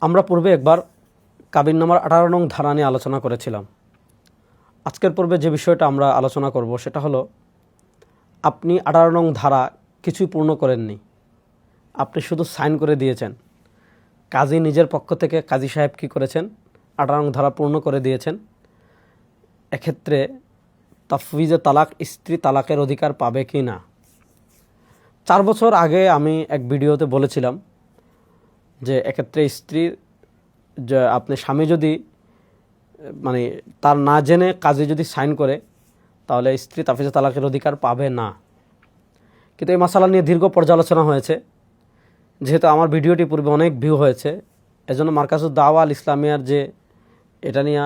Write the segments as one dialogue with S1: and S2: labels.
S1: আমরা পূর্বে একবার কাবিননামার 18 নং ধারা নিয়ে আলোচনা করেছিলাম। আজকের পর্বে যে বিষয়টা আমরা আলোচনা করব সেটা হলো, আপনি 18 নং ধারা কিছুই পূর্ণ করেননি, আপনি শুধু সাইন করে দিয়েছেন। কাজী নিজের পক্ষ থেকে কাজী সাহেব কী করেছেন, 18 নং ধারা পূর্ণ করে দিয়েছেন। এক্ষেত্রে তাফউইজে তালাক, স্ত্রী তালাকের অধিকার পাবে কি না? 4 বছর আগে আমি এক ভিডিওতে বলেছিলাম যে এক্ষেত্রে স্ত্রীর যে আপনি স্বামী যদি তার না জেনে কাজী যদি সাইন করে, তাহলে স্ত্রী তাফউইজে তালাকের অধিকার পাবে না। কিন্তু এই মাসালা নিয়ে দীর্ঘ পর্যালোচনা হয়েছে। যেহেতু আমার ভিডিওটি পূর্বে অনেক ভিউ হয়েছে, এজন্য মার্কাজুদ দাওয়া আল ইসলামিয়ার যে এটা নিয়ে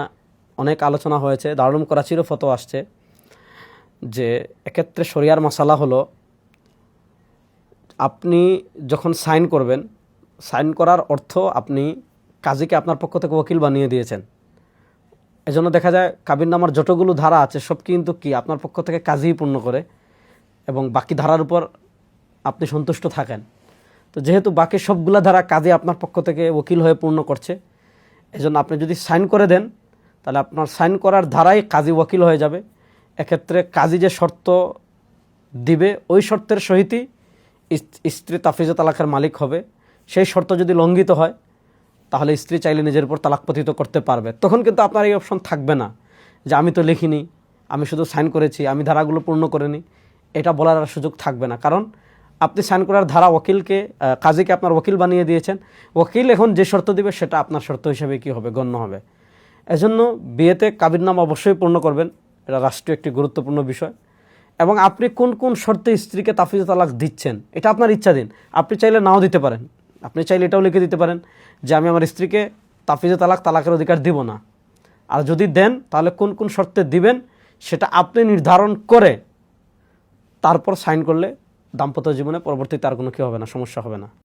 S1: অনেক আলোচনা হয়েছে, দারুল উলুম করাচিরও ফতোয়া আসছে যে এক্ষেত্রে শরিয়ার মাসালা হলো, আপনি যখন সাইন করবেন, সাইন করার অর্থ আপনি কাজীকে আপনার পক্ষ থেকে ওকিল বানিয়ে দিয়েছেন। এজন্য দেখা যায় কাবিননামার যতগুলো ধারা আছে সব কিন্তু আপনার পক্ষ থেকে কাজী পূর্ণ করে এবং বাকি ধারার উপর আপনি সন্তুষ্ট থাকেন। তো যেহেতু বাকি সবগুলা ধারা কাজী আপনার পক্ষ থেকে ওকিল হয়ে পূর্ণ করছে, এজন্য আপনি যদি সাইন করে দেন, তাহলে আপনার সাইন করার ধারাই কাজী ওকিল হয়ে যাবে। এক্ষেত্রে কাজী যে শর্ত দিবে, ওই শর্তের সহিতই স্ত্রী তাফউইজে তালাকের মালিক হবে। সেই শর্ত যদি লঙ্ঘিত হয়, তাহলে স্ত্রী চাইলে নিজের উপর তালাক পতিত করতে পারবে। তখন কিন্তু আপনার এই অপশন থাকবে না যে আমি তো লিখিনি, আমি শুধু সাইন করেছি, আমি ধারাগুলো পূর্ণ করিনি, এটা বলার আর সুযোগ থাকবে না। কারণ আপনি সাইন করার ধারা ওকিলকে, কাজীকে আপনার ওকিল বানিয়ে দিয়েছেন। ওকিল এখন যে শর্ত দিবে সেটা আপনার শর্ত হিসেবে কি হবে, গণ্য হবে। এজন্য বিয়েতে কাবিননামা অবশ্যই পূর্ণ করবেন, এটা রাষ্ট্রীয় একটি গুরুত্বপূর্ণ বিষয়। এবং আপনি কোন কোন শর্তে স্ত্রীকে তাফউইজে তালাক দিচ্ছেন, এটা আপনার ইচ্ছাধীন। আপনি চাইলে নাও দিতে পারেন, আপনি চাইলে এটাও লিখে দিতে পারেন যে আমি আমার স্ত্রীকে তাফউইজে তালাকের অধিকার দিব না। আর যদি দেন, তাহলে কোন কোন শর্তে দিবেন সেটা আপনি নির্ধারণ করে তারপর সাইন করলে দাম্পত্য জীবনে পরবর্তীতে আর কোনো কি হবে না, সমস্যা হবে না।